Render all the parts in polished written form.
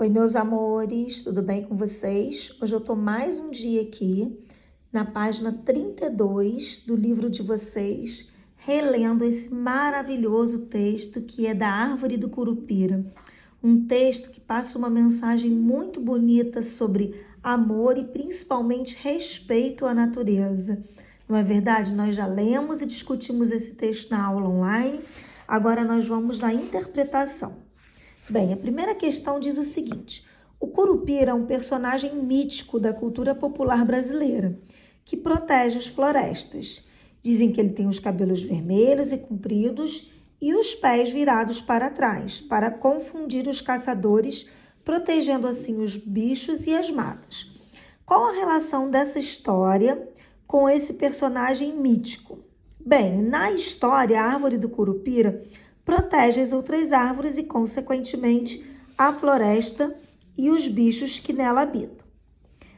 Oi, meus amores, tudo bem com vocês? Hoje eu tô mais um dia aqui na página 32 do livro de vocês, relendo esse maravilhoso texto que é da Árvore do Curupira. Um texto que passa uma mensagem muito bonita sobre amor e principalmente respeito à natureza. Não é verdade? Nós já lemos e discutimos esse texto na aula online, agora nós vamos na interpretação. Bem, a primeira questão diz o seguinte: o Curupira é um personagem mítico da cultura popular brasileira, que protege as florestas. Dizem que ele tem os cabelos vermelhos e compridos e os pés virados para trás, para confundir os caçadores, protegendo assim os bichos e as matas. Qual a relação dessa história com esse personagem mítico? Bem, na história, a Árvore do Curupira protege as outras árvores e, consequentemente, a floresta e os bichos que nela habitam.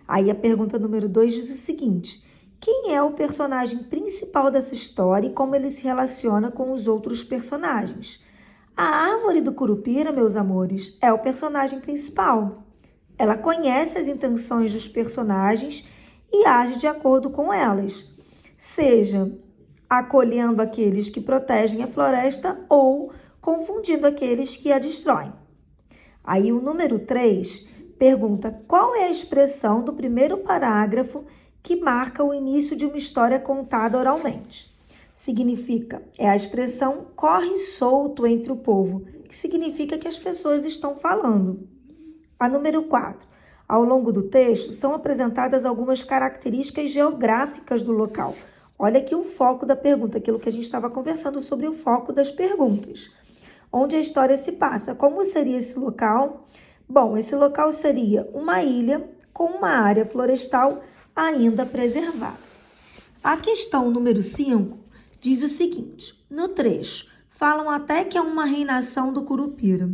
Aí a pergunta número 2 diz o seguinte: quem é o personagem principal dessa história e como ele se relaciona com os outros personagens? A Árvore do Curupira, meus amores, é o personagem principal. Ela conhece as intenções dos personagens e age de acordo com elas, seja acolhendo aqueles que protegem a floresta ou confundindo aqueles que a destroem. Aí o número 3 pergunta qual é a expressão do primeiro parágrafo que marca o início de uma história contada oralmente. Significa, é a expressão corre solto entre o povo, que significa que as pessoas estão falando. A número 4, ao longo do texto são apresentadas algumas características geográficas do local. Olha aqui o foco da pergunta, aquilo que a gente estava conversando sobre o foco das perguntas. Onde a história se passa. Como seria esse local? Bom, esse local seria uma ilha com uma área florestal ainda preservada. A questão número 5 diz o seguinte: no trecho, falam até que é uma reinação do Curupira.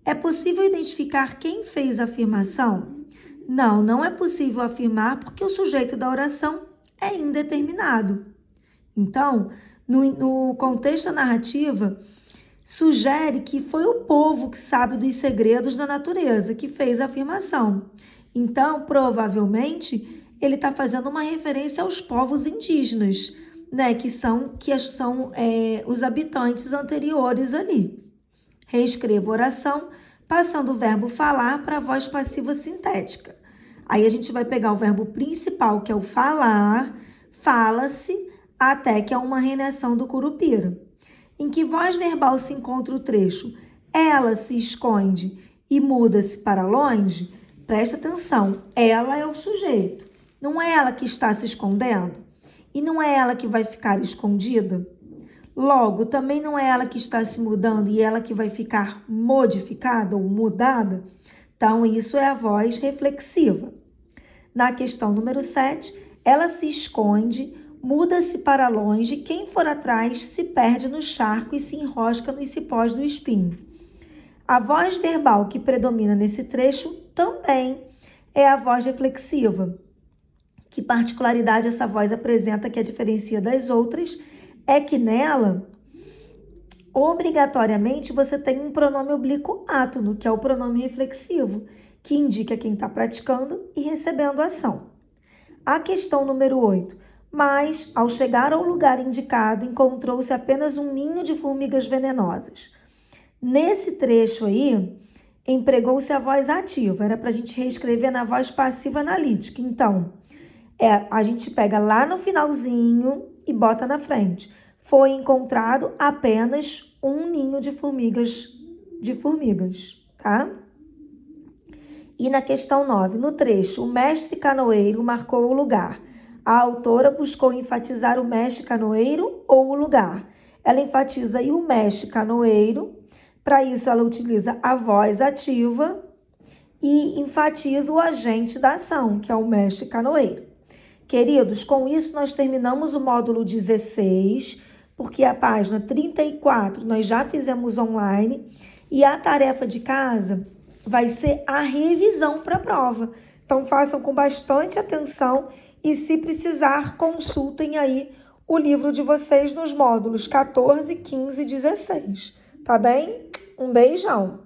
É possível identificar quem fez a afirmação? Não, não é possível afirmar porque o sujeito da oração é indeterminado. Então, no contexto da narrativa, sugere que foi o povo que sabe dos segredos da natureza que fez a afirmação. Então, provavelmente, ele está fazendo uma referência aos povos indígenas, né, que são os habitantes anteriores ali. Reescreva a oração, passando o verbo falar para a voz passiva sintética. Aí a gente vai pegar o verbo principal, que é o falar, fala-se, até que é uma reinação do Curupira. Em que voz verbal se encontra o trecho? Ela se esconde e muda-se para longe? Presta atenção, ela é o sujeito. Não é ela que está se escondendo? E não é ela que vai ficar escondida? Logo, também não é ela que está se mudando e ela que vai ficar modificada ou mudada? Então, isso é a voz reflexiva. Na questão número 7, ela se esconde, muda-se para longe, quem for atrás se perde no charco e se enrosca nos cipós do espinho. A voz verbal que predomina nesse trecho também é a voz reflexiva. Que particularidade essa voz apresenta que a diferencia das outras é que nela, obrigatoriamente, você tem um pronome oblíquo átono, que é o pronome reflexivo, que indica quem está praticando e recebendo a ação. A questão número 8. Mas, ao chegar ao lugar indicado, encontrou-se apenas um ninho de formigas venenosas. Nesse trecho aí, empregou-se a voz ativa. Era para a gente reescrever na voz passiva analítica. Então, a gente pega lá no finalzinho e bota na frente. Foi encontrado apenas um ninho de formigas, tá? E na questão 9, no trecho, o mestre canoeiro marcou o lugar. A autora buscou enfatizar o mestre canoeiro ou o lugar. Ela enfatiza aí o mestre canoeiro, para isso ela utiliza a voz ativa e enfatiza o agente da ação, que é o mestre canoeiro. Queridos, com isso nós terminamos o módulo 16, porque a página 34 nós já fizemos online e a tarefa de casa vai ser a revisão para a prova. Então, façam com bastante atenção e, se precisar, consultem aí o livro de vocês nos módulos 14, 15 e 16. Tá bem? Um beijão!